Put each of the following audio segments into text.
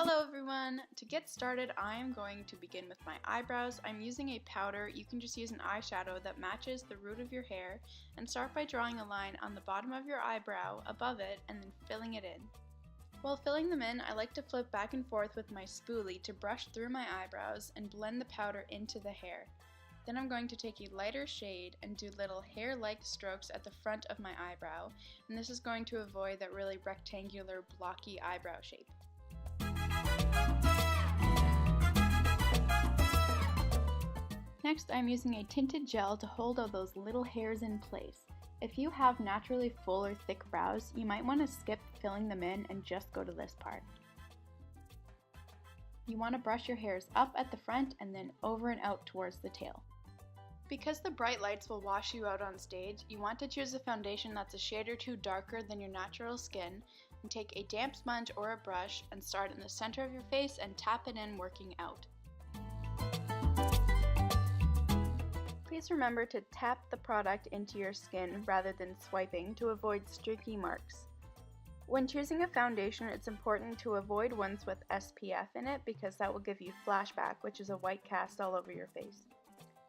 Hello everyone! To get started, I am going to begin with my eyebrows. I'm using a powder. You can just use an eyeshadow that matches the root of your hair, and start by drawing a line on the bottom of your eyebrow above it and then filling it in. While filling them in, I like to flip back and forth with my spoolie to brush through my eyebrows and blend the powder into the hair. Then I'm going to take a lighter shade and do little hair-like strokes at the front of my eyebrow, and this is going to avoid that really rectangular, blocky eyebrow shape. Next, I'm using a tinted gel to hold all those little hairs in place. If you have naturally full or thick brows, you might want to skip filling them in and just go to this part. You want to brush your hairs up at the front and then over and out towards the tail. Because the bright lights will wash you out on stage, you want to choose a foundation that's a shade or two darker than your natural skin, and take a damp sponge or a brush and start in the center of your face and tap it in, working out. Please remember to tap the product into your skin rather than swiping to avoid streaky marks. When choosing a foundation, it's important to avoid ones with SPF in it because that will give you flashback, which is a white cast all over your face.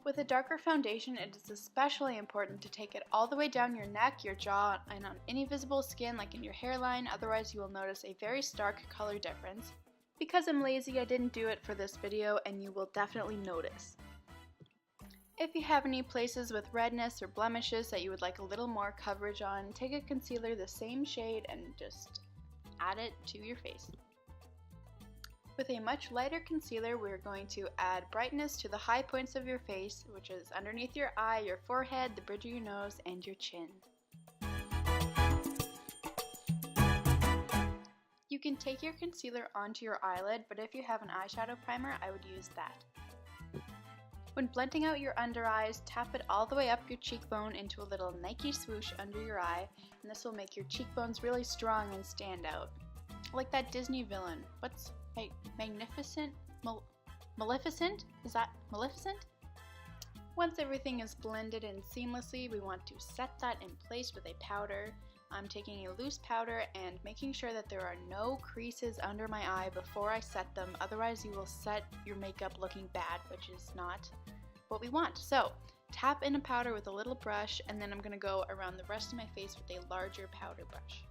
With a darker foundation, it is especially important to take it all the way down your neck, your jaw, and on any visible skin like in your hairline, otherwise you will notice a very stark color difference. Because I'm lazy, I didn't do it for this video, and you will definitely notice. If you have any places with redness or blemishes that you would like a little more coverage on, take a concealer the same shade and just add it to your face. With a much lighter concealer, we're going to add brightness to the high points of your face, which is underneath your eye, your forehead, the bridge of your nose, and your chin. You can take your concealer onto your eyelid, but if you have an eyeshadow primer, I would use that. When blending out your under eyes, tap it all the way up your cheekbone into a little Nike swoosh under your eye, and this will make your cheekbones really strong and stand out. Like that Disney villain. What's Magnificent? Maleficent? Is that Maleficent? Once everything is blended in seamlessly, we want to set that in place with a powder. I'm taking a loose powder and making sure that there are no creases under my eye before I set them, otherwise you will set your makeup looking bad, which is not what we want. So tap in a powder with a little brush, and then I'm going to go around the rest of my face with a larger powder brush.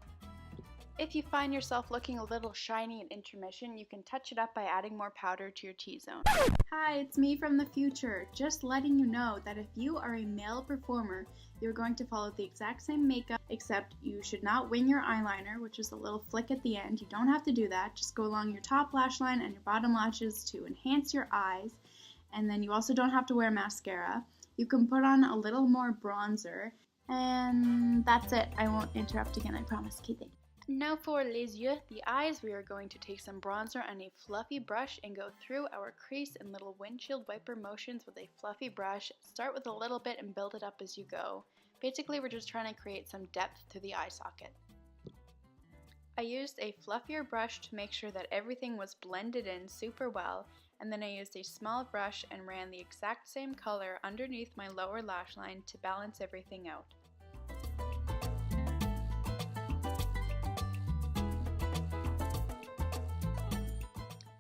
If you find yourself looking a little shiny at intermission, you can touch it up by adding more powder to your T-zone. Hi, it's me from the future, just letting you know that if you are a male performer, you're going to follow the exact same makeup, except you should not wing your eyeliner, which is a little flick at the end. You don't have to do that. Just go along your top lash line and your bottom lashes to enhance your eyes, and then you also don't have to wear mascara. You can put on a little more bronzer, and that's it. I won't interrupt again, I promise. Okay, thanks. Now for les yeux, the eyes, we are going to take some bronzer on a fluffy brush and go through our crease in little windshield wiper motions with a fluffy brush. Start with a little bit and build it up as you go. Basically, we're just trying to create some depth to the eye socket. I used a fluffier brush to make sure that everything was blended in super well, and then I used a small brush and ran the exact same color underneath my lower lash line to balance everything out.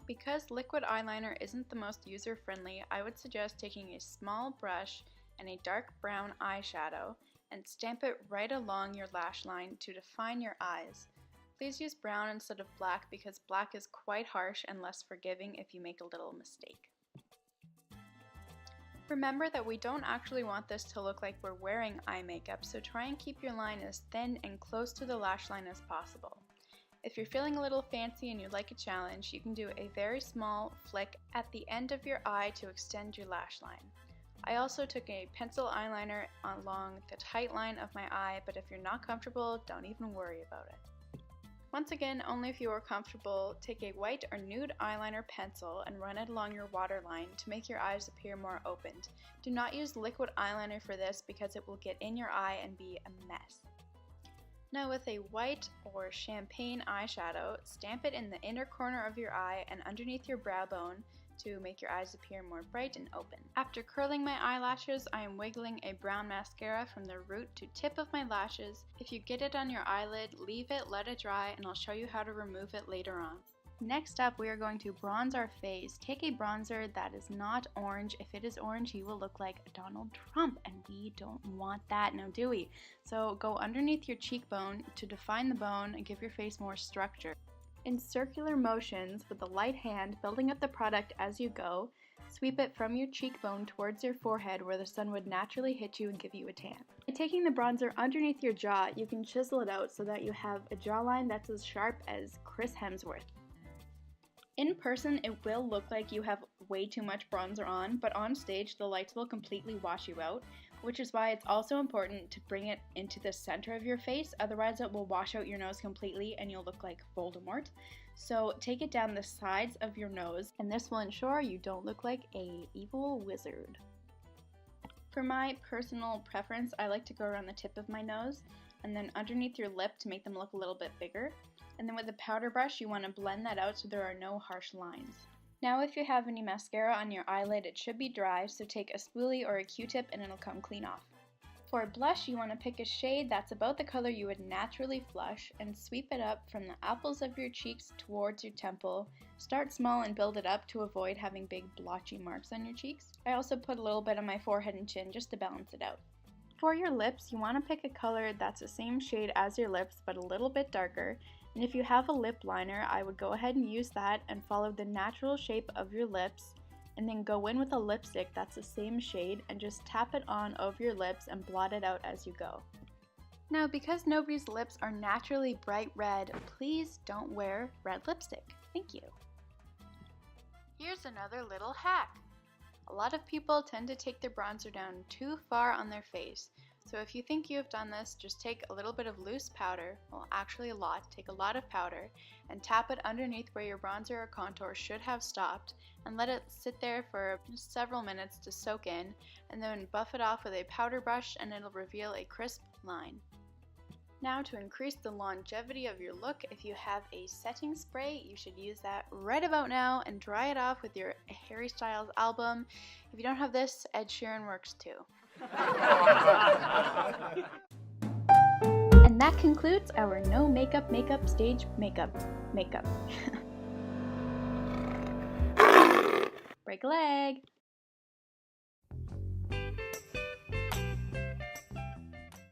Because liquid eyeliner isn't the most user-friendly, I would suggest taking a small brush and a dark brown eyeshadow and stamp it right along your lash line to define your eyes. Please use brown instead of black because black is quite harsh and less forgiving if you make a little mistake. Remember that we don't actually want this to look like we're wearing eye makeup, so try and keep your line as thin and close to the lash line as possible. If you're feeling a little fancy and you'd like a challenge, you can do a very small flick at the end of your eye to extend your lash line. I also took a pencil eyeliner along the tight line of my eye, but if you're not comfortable, don't even worry about it. Once again, only if you are comfortable, take a white or nude eyeliner pencil and run it along your waterline to make your eyes appear more opened. Do not use liquid eyeliner for this because it will get in your eye and be a mess. Now with a white or champagne eyeshadow, stamp it in the inner corner of your eye and underneath your brow bone to make your eyes appear more bright and open. After curling my eyelashes, I am wiggling a brown mascara from the root to tip of my lashes. If you get it on your eyelid, leave it, let it dry, and I'll show you how to remove it later on. Next up, we are going to bronze our face. Take a bronzer that is not orange. If it is orange, you will look like Donald Trump, and we don't want that now, do we? So go underneath your cheekbone to define the bone and give your face more structure. In circular motions with the light hand, building up the product as you go, sweep it from your cheekbone towards your forehead where the sun would naturally hit you and give you a tan. By taking the bronzer underneath your jaw, you can chisel it out so that you have a jawline that's as sharp as Chris Hemsworth. In person, it will look like you have way too much bronzer on, but on stage, the lights will completely wash you out, which is why it's also important to bring it into the center of your face, otherwise it will wash out your nose completely and you'll look like Voldemort. So take it down the sides of your nose, and this will ensure you don't look like an evil wizard. For my personal preference, I like to go around the tip of my nose and then underneath your lip to make them look a little bit bigger. And then with a powder brush, you want to blend that out so there are no harsh lines. Now if you have any mascara on your eyelid, it should be dry, so take a spoolie or a Q-tip and it'll come clean off. For blush, you want to pick a shade that's about the color you would naturally flush and sweep it up from the apples of your cheeks towards your temple. Start small and build it up to avoid having big blotchy marks on your cheeks. I also put a little bit on my forehead and chin just to balance it out. For your lips, you want to pick a color that's the same shade as your lips but a little bit darker. And if you have a lip liner, I would go ahead and use that and follow the natural shape of your lips, and then go in with a lipstick that's the same shade and just tap it on over your lips and blot it out as you go. Now, because nobody's lips are naturally bright red, please don't wear red lipstick. Thank you. Here's another little hack. A lot of people tend to take their bronzer down too far on their face. So if you think you have done this, just take a little bit of loose powder, well actually a lot, take a lot of powder, and tap it underneath where your bronzer or contour should have stopped, and let it sit there for several minutes to soak in, and then buff it off with a powder brush and it'll reveal a crisp line. Now to increase the longevity of your look, if you have a setting spray, you should use that right about now and dry it off with your Harry Styles album. If you don't have this, Ed Sheeran works too. And that concludes our no makeup stage makeup. Break a leg!